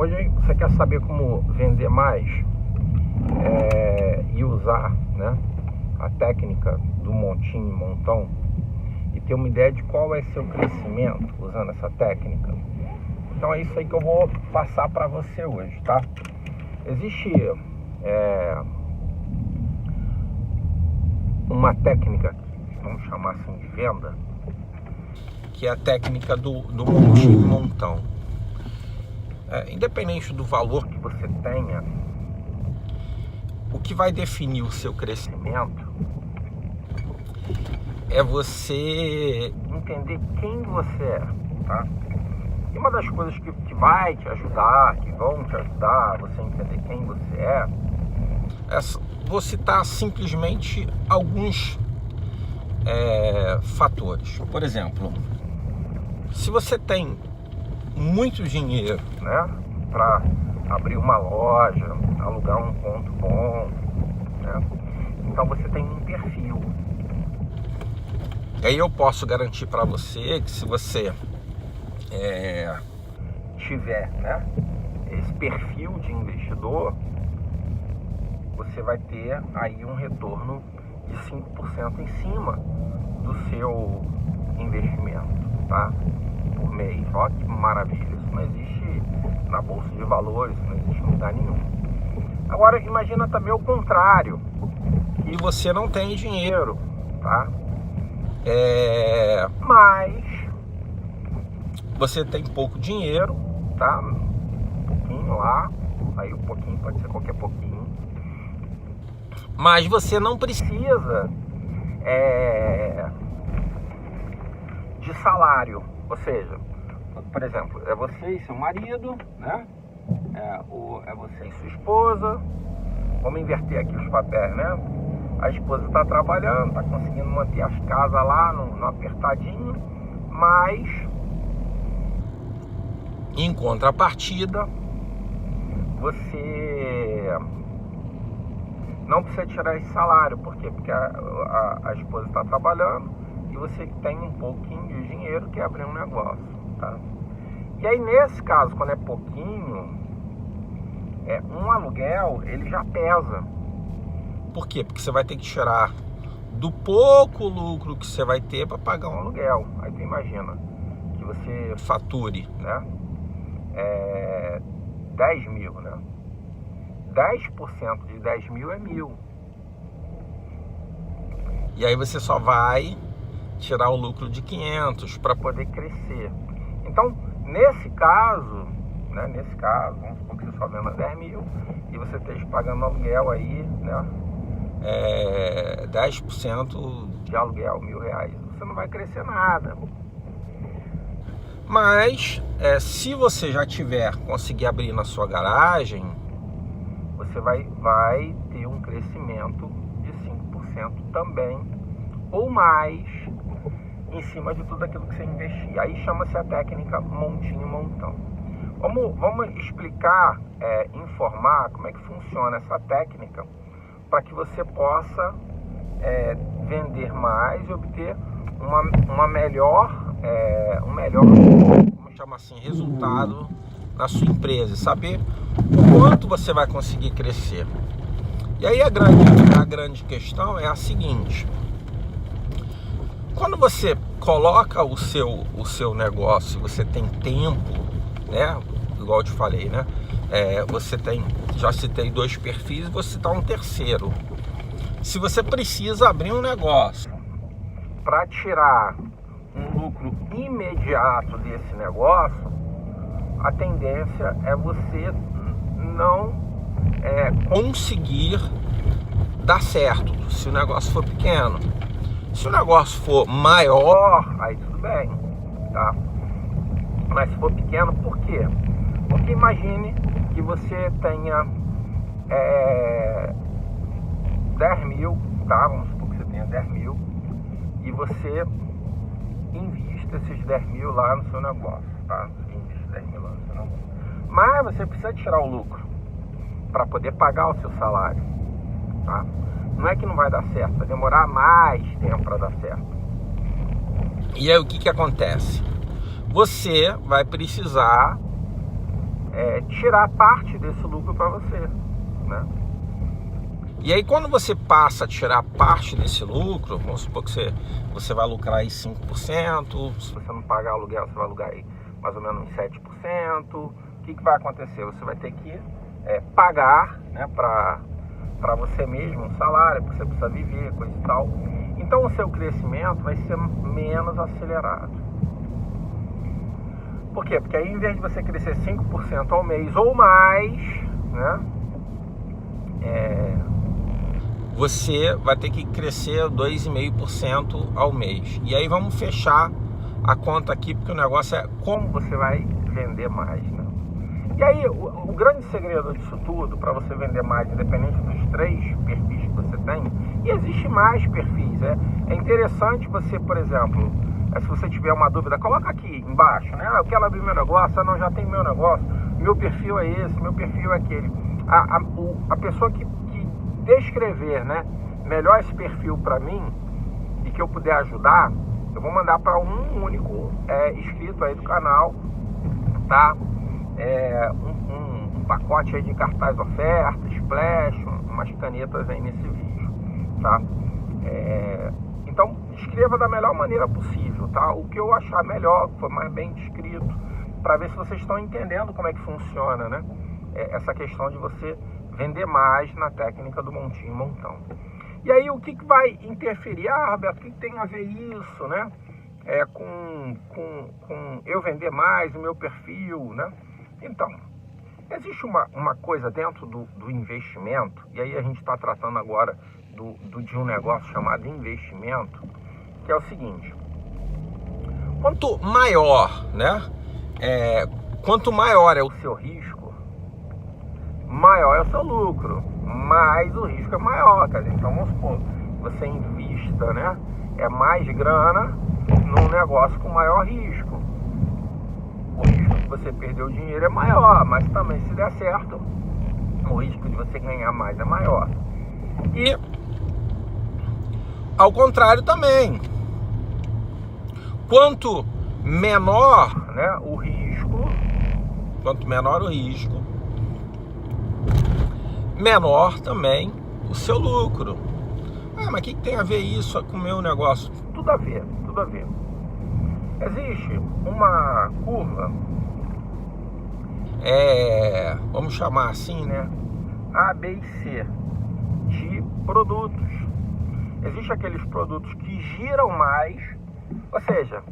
hoje você quer saber como vender mais e usar, né, a técnica do montinho e montão e ter uma ideia de qual é seu crescimento usando essa técnica. Então é isso aí que eu vou passar para você hoje, tá? Existe uma técnica, vamos chamar assim, de venda, que é a técnica do montinho e montão. Independente do valor que você tenha, o que vai definir o seu crescimento é você entender quem você é, tá? E uma das coisas que vai te ajudar, que vão te ajudar a você entender quem você é vou citar simplesmente alguns fatores. Por exemplo, se você tem muito dinheiro, né, para abrir uma loja, alugar um ponto bom, né, então você tem um perfil. E aí eu posso garantir para você que se você tiver, né, esse perfil de investidor, você vai ter aí um retorno de 5% em cima do seu investimento, tá? Por mês. Olha que maravilha, isso não existe na bolsa de valores, não existe em lugar nenhum. Agora imagina também o contrário, que você não tem dinheiro, tá? Mas você tem pouco dinheiro, tá? Um pouquinho lá, aí um pouquinho pode ser qualquer pouquinho. Mas você não precisa de salário, ou seja, por exemplo, é você e seu marido, né? É você e sua esposa. Vamos inverter aqui os papéis, né? A esposa está trabalhando, está conseguindo manter as casas lá no apertadinho, mas em contrapartida você não precisa tirar esse salário. Por quê? Porque a esposa está trabalhando e você tem um pouquinho de dinheiro que é abrir um negócio, tá? E aí nesse caso, quando é pouquinho, um aluguel ele já pesa. Por quê? Porque você vai ter que tirar do pouco lucro que você vai ter para pagar um aluguel. Aí tu imagina que você fature, né, 10 mil, né? 10% de 10 mil é 1.000. E aí você só vai tirar o lucro de 500 para poder crescer. Então, nesse caso, vamos supor que você só venda 10 mil e você esteja pagando aluguel aí, né, 10% de aluguel, R$1.000. Você não vai crescer nada. Mas, se você já conseguir abrir na sua garagem, você vai ter um crescimento de 5% também, ou mais, em cima de tudo aquilo que você investir. Aí chama-se a técnica montinho e montão. Vamos explicar, informar como é que funciona essa técnica para que você possa vender mais e obter um melhor, vamos chamar assim, resultado na sua empresa, saber o quanto você vai conseguir crescer. E aí a grande questão é a seguinte: quando você coloca o seu negócio, você tem tempo, né? Igual eu te falei, né? Você tem, já citei 2 perfis, vou citar um terceiro. Se você precisa abrir um negócio para tirar um lucro imediato desse negócio, a tendência é você não conseguir dar certo se o negócio for pequeno. Se o negócio for maior, aí tudo bem, tá? Mas se for pequeno, por quê? Porque imagine que você tenha 10 mil, tá? Vamos supor que você tenha 10 mil e você invista esses 10 mil lá no seu negócio, tá? Você investe 10 mil lá no seu negócio. Mas você precisa tirar o lucro para poder pagar o seu salário, tá? Não é que não vai dar certo, vai demorar mais tempo para dar certo. E aí o que acontece? Você vai precisar tirar parte desse lucro para você, né? E aí quando você passa a tirar parte desse lucro, vamos supor que você vai lucrar aí 5%, se você não pagar aluguel, você vai alugar aí mais ou menos uns 7%, o que vai acontecer? Você vai ter que pagar, né, para você mesmo um salário, porque você precisa viver, coisa e tal. Então o seu crescimento vai ser menos acelerado. Por quê? Porque aí em vez de você crescer 5% ao mês ou mais, né, você vai ter que crescer 2,5% ao mês. E aí vamos fechar a conta aqui, porque o negócio é como você vai vender mais, né? E aí o grande segredo disso tudo, para você vender mais, independente dos 3 perfis que você tem, e existe mais perfis, é interessante você, por exemplo, se você tiver uma dúvida, coloca aqui embaixo, né? Eu quero abrir meu negócio, não, já tem meu negócio, meu perfil é esse, meu perfil é aquele. A pessoa que descrever, né, melhor esse perfil para mim e que eu puder ajudar, eu vou mandar para um único inscrito aí do canal, tá? Um pacote aí de cartaz ofertas, splash, umas canetas aí nesse vídeo, tá? Então escreva da melhor maneira possível, tá? O que eu achar melhor, que for mais bem descrito, para ver se vocês estão entendendo como é que funciona, né? Essa questão de você vender mais na técnica do montinho e montão. E aí o que vai interferir? Roberto, o que tem a ver isso, né? Com eu vender mais, o meu perfil, né? Então, existe uma coisa dentro do investimento, e aí a gente está tratando agora de um negócio chamado investimento, que é o seguinte: quanto maior, né? Quanto maior é o seu risco, maior é o seu lucro, mas o risco é maior, quer dizer, então vamos supor, você invista, né, mais grana num negócio com maior risco. O risco de você perder o dinheiro é maior, mas também se der certo, o risco de você ganhar mais é maior. E ao contrário também, quanto menor, né, o risco, menor também o seu lucro. Mas o que tem a ver isso com o meu negócio? Tudo a ver, tudo a ver. Existe uma curva, vamos chamar assim, né, A, B e C, de produtos. Existem aqueles produtos que giram mais, ou seja,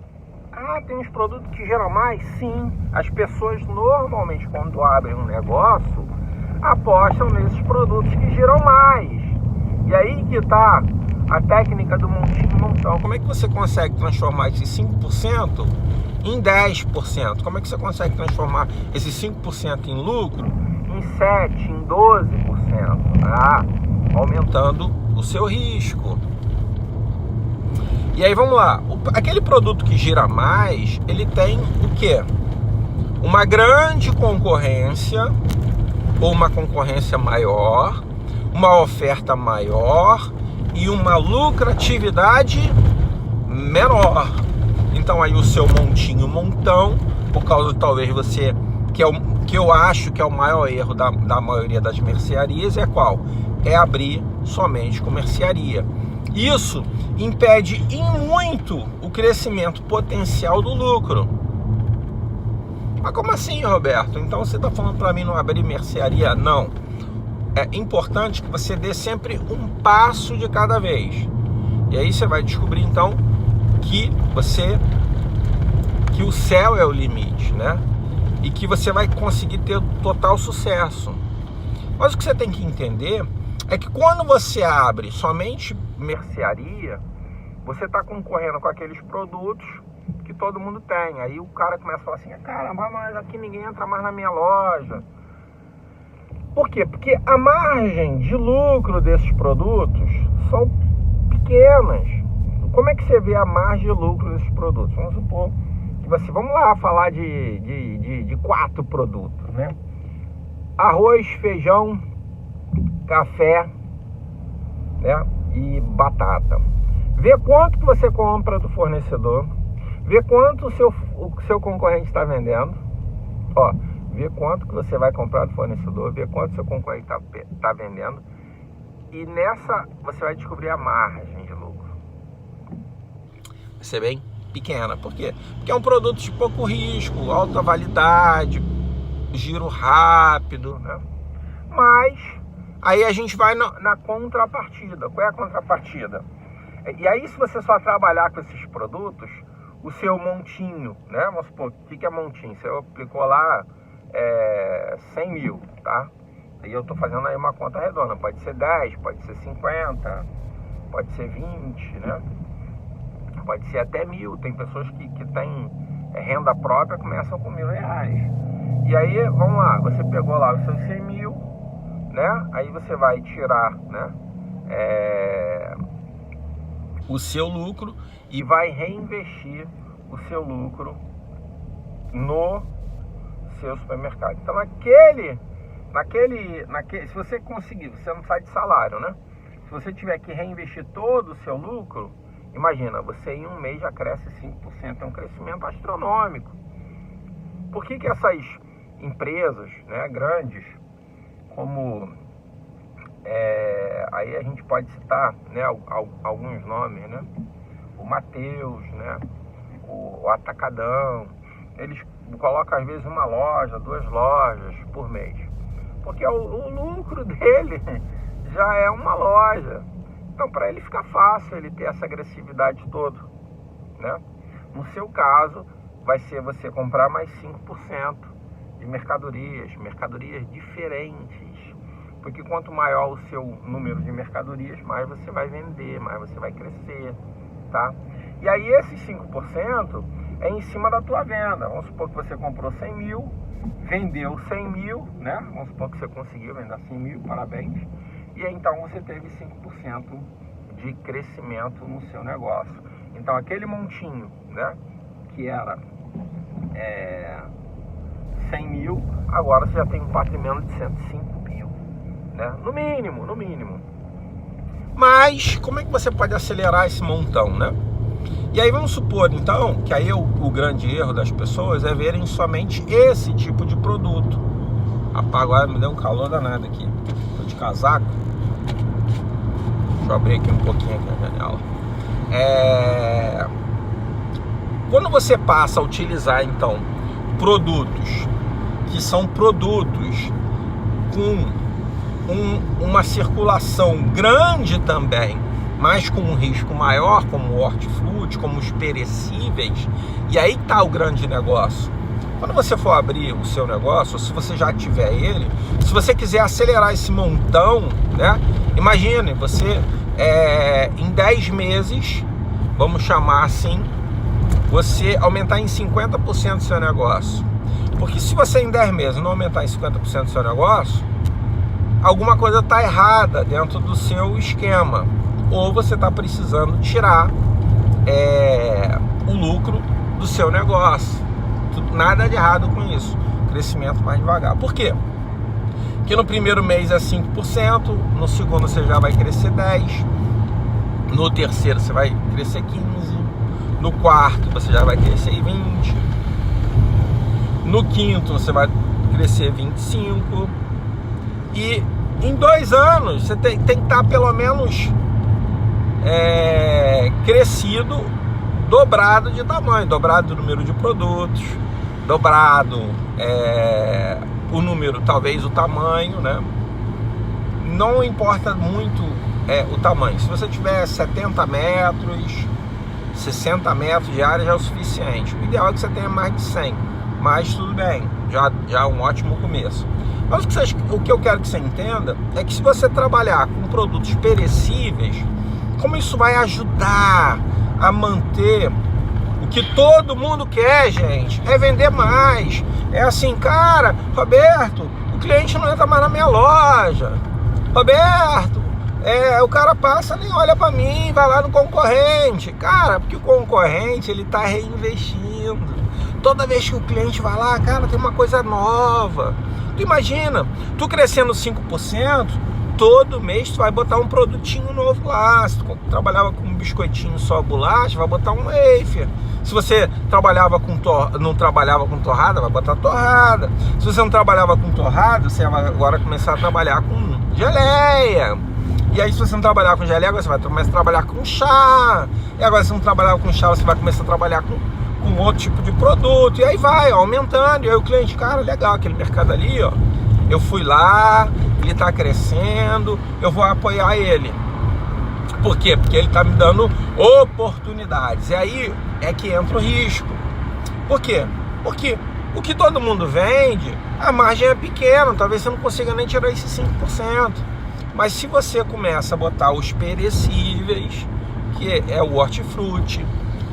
tem uns produtos que giram mais? Sim. As pessoas normalmente, quando abrem um negócio, apostam nesses produtos que giram mais. E aí que está a técnica do montinho e montão. Como é que você consegue transformar esses 5% em 10%? Como é que você consegue transformar esses 5% em lucro em 7%, em 12%? Aumentando o seu risco. E aí vamos lá, aquele produto que gira mais, ele tem o quê? Uma grande concorrência, ou uma concorrência maior, uma oferta maior e uma lucratividade menor. Então aí o seu montinho montão, por causa de talvez você, que eu acho que é o maior erro da maioria das mercearias, é qual? É abrir somente com mercearia. Isso impede em muito o crescimento potencial do lucro. Mas como assim, Roberto? Então você está falando para mim não abrir mercearia? Não. É importante que você dê sempre um passo de cada vez. E aí você vai descobrir então que o céu é o limite, né? E que você vai conseguir ter total sucesso. Mas o que você tem que entender é que quando você abre somente mercearia, você está concorrendo com aqueles produtos que todo mundo tem. Aí o cara começa a falar assim: caramba, mas aqui ninguém entra mais na minha loja. Por quê? Porque a margem de lucro desses produtos são pequenas. Como é que você vê a margem de lucro desses produtos? Vamos supor que você... Vamos lá falar de 4 produtos, né? Arroz, feijão, café, né, e batata. Vê quanto que você compra do fornecedor, vê quanto o seu concorrente está vendendo, ver quanto que você vai comprar do fornecedor, ver quanto seu concorrente tá vendendo, e nessa você vai descobrir a margem de lucro. Vai ser bem pequena. Por quê? Porque é um produto de pouco risco, alta validade, giro rápido, né? Mas aí a gente vai na contrapartida. Qual é a contrapartida? E aí, se você só trabalhar com esses produtos, o seu montinho, né? Vamos supor, o que é montinho? Você aplicou lá 100 mil, tá? E eu tô fazendo aí uma conta redonda. Pode ser 10, pode ser 50, pode ser 20, né? Pode ser até 1.000. Tem pessoas que têm renda própria, começam com R$1.000. E aí, vamos lá, você pegou lá os seus 100 mil, né? Aí você vai tirar, né, o seu lucro e vai reinvestir o seu lucro no seu supermercado. Então, se você conseguir, você não sai de salário, né? Se você tiver que reinvestir todo o seu lucro, imagina, você em um mês já cresce 5%, é um crescimento astronômico. Por que essas empresas, né, grandes, como aí a gente pode citar, né, alguns nomes, né? O Mateus, né? O Atacadão, eles colocam às vezes uma loja, 2 lojas por mês, porque o lucro dele já é uma loja. Então, para ele fica fácil ele ter essa agressividade toda, né? No seu caso, vai ser você comprar mais 5% de mercadorias diferentes, porque quanto maior o seu número de mercadorias, mais você vai vender, mais você vai crescer, tá? E aí esses 5% é em cima da tua venda. Vamos supor que você comprou 100 mil, vendeu 100 mil, né? Vamos supor que você conseguiu vender 100 mil, parabéns. E aí, então você teve 5% de crescimento no seu negócio. Então aquele montinho, né, que era 100 mil, agora você já tem um patrimônio de 105 mil, né? No mínimo. Mas como é que você pode acelerar esse montão, né? E aí vamos supor, então, que aí o grande erro das pessoas é verem somente esse tipo de produto. Agora me deu um calor danado aqui. Tô de casaco. Deixa eu abrir aqui um pouquinho aqui a janela. Quando você passa a utilizar, então, produtos que são produtos com uma circulação grande também, mas com um risco maior, como o hortifruti, como os perecíveis, e aí está o grande negócio. Quando você for abrir o seu negócio, ou se você já tiver ele, se você quiser acelerar esse montão, né? Imagine você em 10 meses, vamos chamar assim, você aumentar em 50% do seu negócio. Porque se você em 10 meses não aumentar em 50% do seu negócio, alguma coisa está errada dentro do seu esquema. Ou você está precisando tirar o lucro do seu negócio. Nada de errado com isso. Crescimento mais devagar. Por quê? Porque no primeiro mês é 5%, no segundo você já vai crescer 10%, no terceiro você vai crescer 15%, no quarto você já vai crescer 20%, no quinto você vai crescer 25%, e em 2 anos você tem que estar pelo menos crescido, dobrado de tamanho, dobrado do número de produtos, dobrado o número, talvez o tamanho, né? Não importa muito o tamanho. Se você tiver 70 metros, 60 metros de área já é o suficiente. O ideal é que você tenha mais de 100, mas tudo bem, já é um ótimo começo. Mas o que eu quero que você entenda é que se você trabalhar com produtos perecíveis, como isso vai ajudar a manter o que todo mundo quer, gente, é vender mais. É assim, cara, Roberto, o cliente não entra mais na minha loja. Roberto, o cara passa, nem olha pra mim, vai lá no concorrente. Cara, porque o concorrente, ele tá reinvestindo. Toda vez que o cliente vai lá, cara, tem uma coisa nova. Tu imagina, tu crescendo 5%, todo mês tu vai botar um produtinho novo lá. Se tu trabalhava com um biscoitinho só bolacha, vai botar um wafer. Se você trabalhava com não trabalhava com torrada, vai botar torrada. Se você não trabalhava com torrada, você vai agora começar a trabalhar com geleia. E aí, se você não trabalhar com geleia, você vai começar a trabalhar com chá. E agora, se não trabalhar com chá, você vai começar a trabalhar com outro tipo de produto. E aí vai aumentando. E aí o cliente, cara, legal, aquele mercado ali, ó, eu fui lá, ele tá crescendo, eu vou apoiar ele. Por quê? Porque ele tá me dando oportunidades. E aí é que entra o risco. Por quê? Porque o que todo mundo vende, a margem é pequena, talvez você não consiga nem tirar esses 5%. Mas se você começa a botar os perecíveis, que é o hortifruti,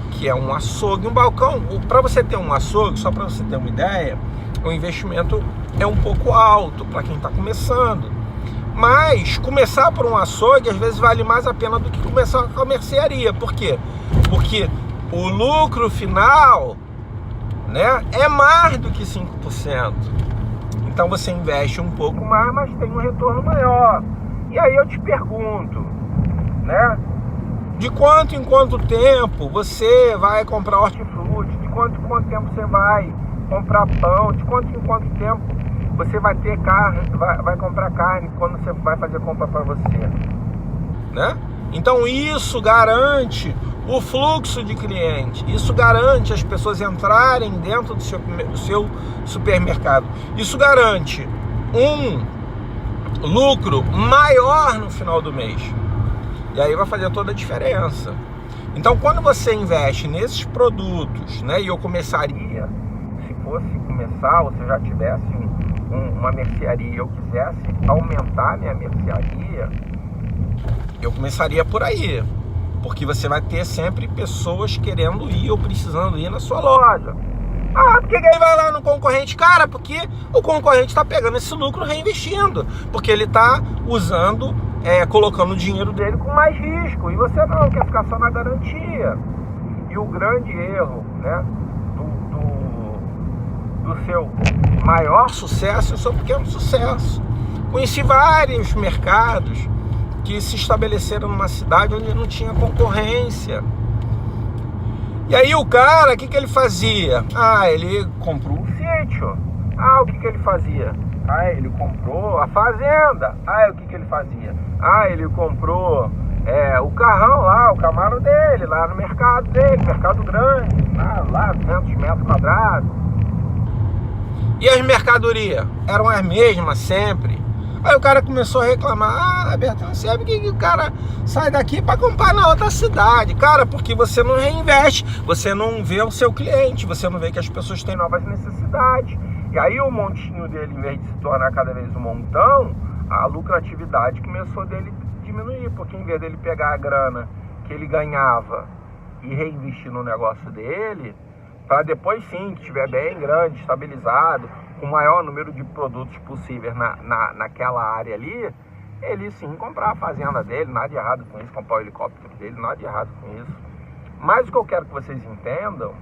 que é um açougue, um balcão, para você ter um açougue, só para você ter uma ideia, o investimento é um pouco alto para quem está começando. Mas começar por um açougue às vezes vale mais a pena do que começar com a mercearia. Por quê? Porque o lucro final, né, é mais do que 5%. Então você investe um pouco mais, mas tem um retorno maior. E aí eu te pergunto, né, de quanto em quanto tempo você vai comprar hortifruti, de quanto em quanto tempo você vai comprar pão, de quanto em quanto tempo você vai ter carne, vai comprar carne quando você vai fazer compra para você, né? Então isso garante o fluxo de cliente, isso garante as pessoas entrarem dentro do seu supermercado, isso garante um lucro maior no final do mês. E aí vai fazer toda a diferença. Então, quando você investe nesses produtos, né, e eu começaria, se fosse começar, ou se eu já tivesse uma mercearia e eu quisesse aumentar minha mercearia, eu começaria por aí. Porque você vai ter sempre pessoas querendo ir ou precisando ir na sua loja. Ah, por que aí vai lá no concorrente? Cara, porque o concorrente está pegando esse lucro reinvestindo. Porque ele está usando, colocando o dinheiro dele com mais risco. E você não quer ficar só na garantia. E o grande erro, né, do seu maior sucesso é o seu pequeno sucesso. Conheci vários mercados que se estabeleceram numa cidade onde não tinha concorrência. E aí o cara, o que ele fazia? Ah, ele comprou um sítio. Ah, o que ele fazia? Ah, ele comprou a fazenda. Ah, o que ele fazia? Ah, ele comprou o carrão lá, o Camaro dele, lá no mercado dele, mercado grande, lá 200 metros quadrados. E as mercadorias? Eram as mesmas sempre. Aí o cara começou a reclamar. Ah, Bertão, sabe que o cara sai daqui para comprar na outra cidade? Cara, porque você não reinveste, você não vê o seu cliente, você não vê que as pessoas têm novas necessidades. E aí o montinho dele, em vez de se tornar cada vez um montão, a lucratividade começou dele diminuir. Porque em vez dele pegar a grana que ele ganhava e reinvestir no negócio dele, para depois sim, que estiver bem grande, estabilizado, com o maior número de produtos possíveis naquela área ali, ele sim comprar a fazenda dele, nada de errado com isso, comprar o helicóptero dele, nada de errado com isso. Mas o que eu quero que vocês entendam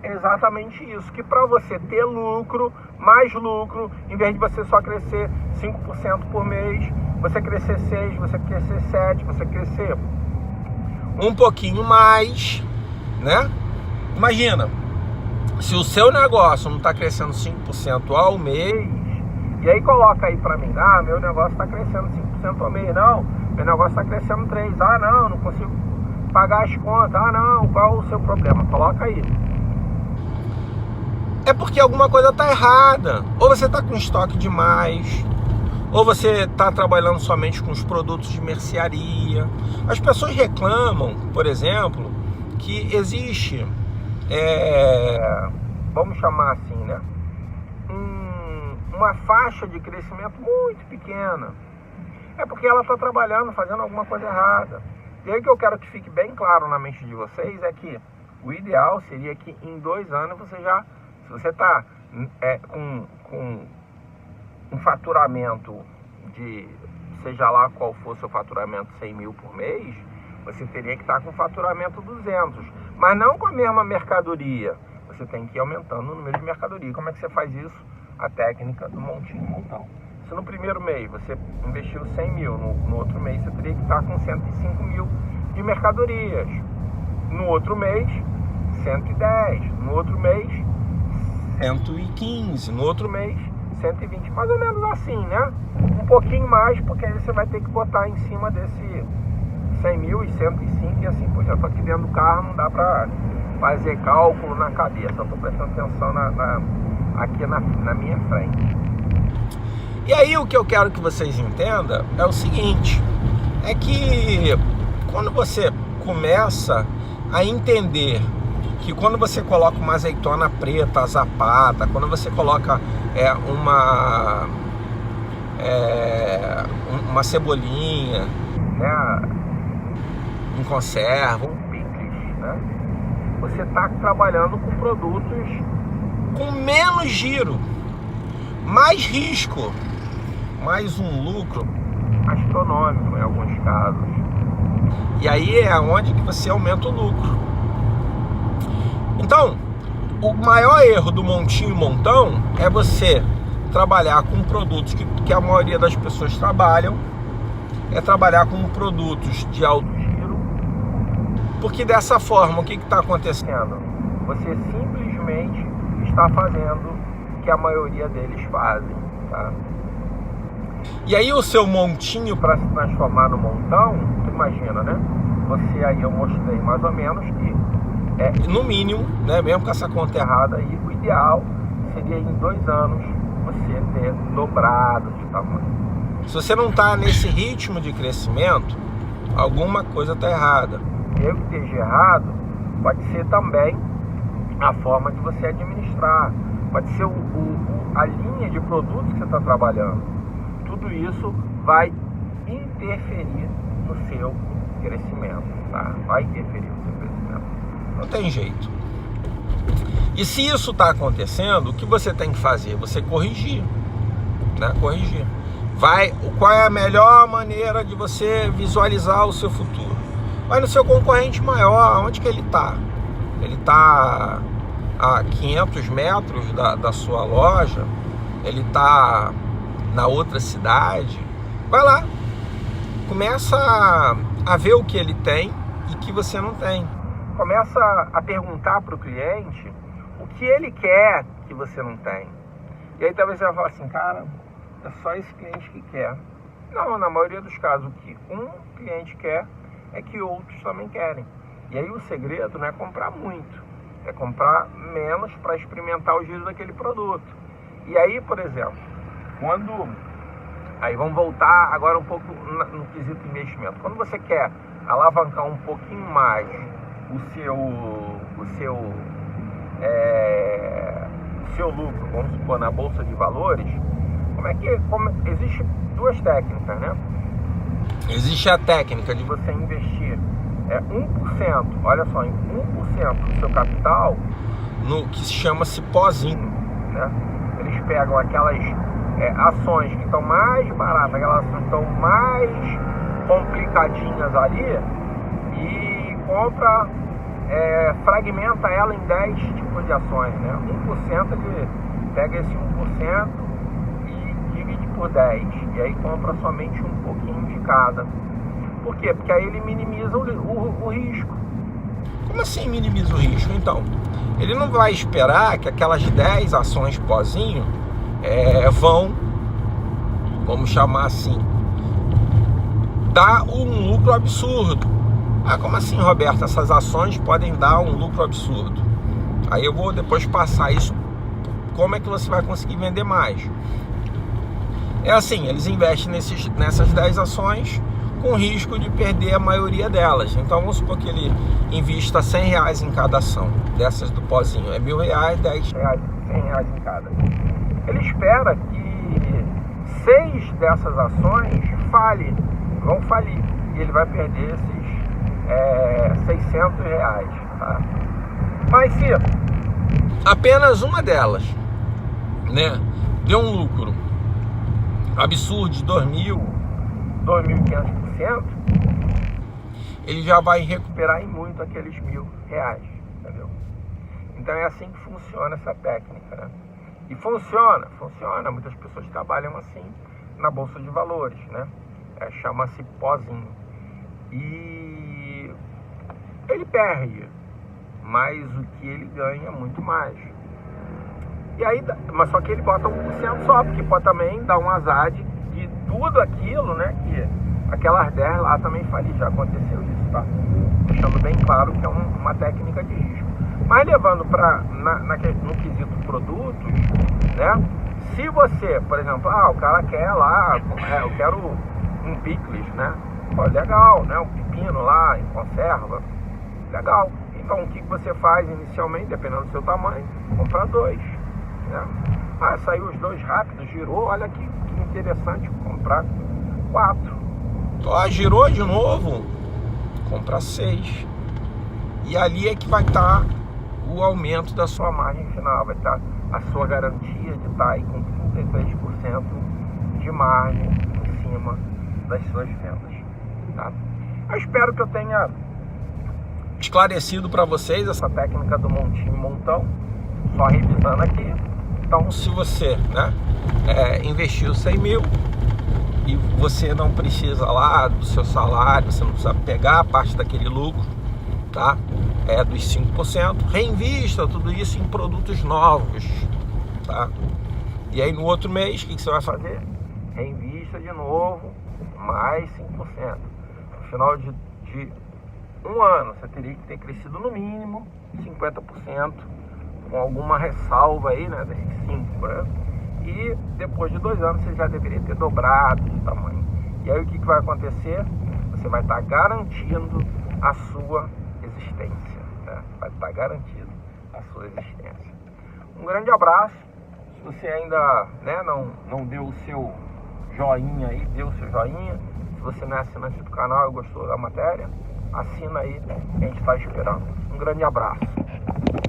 é exatamente isso, que para você ter lucro, mais lucro, em vez de você só crescer 5% por mês, você crescer 6%, você crescer 7%, você crescer um pouquinho mais, né? Imagina, se o seu negócio não está crescendo 5% ao mês, e aí coloca aí para mim, ah, meu negócio está crescendo 5% ao mês, não, meu negócio está crescendo 3%, ah, não consigo pagar as contas, ah, não, qual o seu problema? Coloca aí. É porque alguma coisa está errada, ou você está com estoque demais, ou você está trabalhando somente com os produtos de mercearia. As pessoas reclamam, por exemplo, que existe... vamos chamar assim, né, uma faixa de crescimento muito pequena. É porque ela está trabalhando, fazendo alguma coisa errada. E aí o que eu quero que fique bem claro na mente de vocês é que o ideal seria que em 2 anos você já, se você está com um faturamento de, seja lá qual for seu faturamento, 100 mil por mês, você teria que estar com faturamento 200, mas não com a mesma mercadoria. Você tem que ir aumentando o número de mercadoria. Como é que você faz isso? A técnica do montinho montão. Se no primeiro mês você investiu 100 mil, no outro mês você teria que estar com 105 mil de mercadorias. No outro mês, 110, no outro mês 115, no outro mês 120, mais ou menos assim, né? Um pouquinho mais, porque aí você vai ter que botar em cima desse 100 mil e 105 e assim por diante. Tô aqui dentro do carro, não dá pra fazer cálculo na cabeça, eu tô prestando atenção aqui na minha frente. E aí o que eu quero que vocês entendam é o seguinte, é que quando você começa a entender que quando você coloca uma azeitona preta, azapada, quando você coloca uma cebolinha, né, em conserva, um picles, né, você está trabalhando com produtos com menos giro, mais risco, mais um lucro astronômico em alguns casos. E aí é onde que você aumenta o lucro. Então, o maior erro do montinho montão é você trabalhar com produtos que a maioria das pessoas trabalham, é trabalhar com produtos de alto giro, porque dessa forma, o que está acontecendo? Você simplesmente está fazendo o que a maioria deles fazem, tá? E aí o seu montinho, para se transformar no montão, tu imagina, né? Você aí, eu mostrei mais ou menos que no mínimo, né, mesmo com essa conta errada aí, o ideal seria em 2 anos você ter dobrado de tamanho. Se você não está nesse ritmo de crescimento, alguma coisa está errada. Eu que esteja errado, pode ser também a forma de você administrar, pode ser a linha de produtos que você está trabalhando. Tudo isso vai interferir no seu crescimento, tá? Vai interferir no seu crescimento. Não tem jeito. E se isso está acontecendo, o que você tem que fazer? Você corrigir, né? Corrigir. Qual é a melhor maneira de você visualizar o seu futuro? Vai no seu concorrente maior. Onde que ele está? Ele está a 500 metros da sua loja? Ele está na outra cidade? Vai lá. Começa a ver o que ele tem e que você não tem. Começa a perguntar para o cliente o que ele quer que você não tem. E aí talvez você vai falar assim, cara, é só esse cliente que quer. Não, na maioria dos casos, o que um cliente quer é que outros também querem. E aí o segredo não é comprar muito, é comprar menos para experimentar o giro daquele produto. E aí, por exemplo, aí vamos voltar agora um pouco no quesito investimento. Quando você quer alavancar um pouquinho mais o seu lucro, vamos supor, na Bolsa de Valores, existe 2 técnicas, né? Existe a técnica de você investir 1%, olha só, em 1% do seu capital, no que chama-se pozinho, né? Eles pegam aquelas ações que estão mais baratas, aquelas ações que estão mais complicadinhas ali, e compra, fragmenta ela em 10 tipos de ações, né? 1% ele pega esse 1% e divide por 10, e aí compra somente um pouquinho de cada. Por quê? Porque aí ele minimiza o risco. Como assim minimiza o risco? Então, ele não vai esperar que aquelas 10 ações pozinho vamos chamar assim, dar um lucro absurdo. Ah, como assim, Roberto? Essas ações podem dar um lucro absurdo. Aí eu vou depois passar isso, como é que você vai conseguir vender mais. É assim, eles investem nessas 10 ações com risco de perder a maioria delas. Então vamos supor que ele invista R$100 em cada ação dessas do pozinho, é R$1.000, R$10, R$100 em cada. Ele espera que 6 dessas ações vão falir, e ele vai perder esses R$600, tá? Mas se apenas uma delas, né, deu um lucro absurdo de 2.000, 2.500%, ele já vai recuperar em muito aqueles R$1.000, entendeu? Então é assim que funciona essa técnica, né? E funciona, muitas pessoas trabalham assim na Bolsa de Valores, né? Chama-se pozinho. E ele perde mas o que ele ganha é muito mais. E aí, mas só que ele bota 1% só, porque pode também dar um azar de tudo aquilo, né, que aquelas 10 lá também falir, já aconteceu isso, tá? Deixando bem claro que é uma técnica de risco. Mas levando no quesito produtos, né, se você, por exemplo, o cara quer lá, eu quero um picles, né, pô, legal, né, um pepino lá em conserva, legal. Então o que você faz inicialmente, dependendo do seu tamanho, compra 2, né? Saiu os 2 rápidos, girou, olha que interessante, comprar 4. Girou de novo, compra 6. E ali é que vai estar o aumento da sua margem final, vai estar a sua garantia de estar aí com 33% de margem em cima das suas vendas, tá? Eu espero que eu tenha esclarecido para vocês essa técnica do montinho e montão, só revisando aqui. Então, se você, né, investiu 100 mil e você não precisa lá do seu salário, você não precisa pegar a parte daquele lucro, tá? Dos 5%, reinvista tudo isso em produtos novos, tá? E aí no outro mês, o que você vai fazer? Reinvista de novo, mais 5%. No final de um ano, você teria que ter crescido no mínimo 50%, com alguma ressalva aí, né, das 5%, né? E depois de 2 anos você já deveria ter dobrado de tamanho. E aí o que vai acontecer? Você vai estar garantindo a sua existência, né? Vai estar garantido a sua existência. Um grande abraço. Se você ainda, né, não deu o seu joinha aí, dê o seu joinha. Se você não é assinante do canal e gostou da matéria, assina aí, que a gente está esperando. Um grande abraço.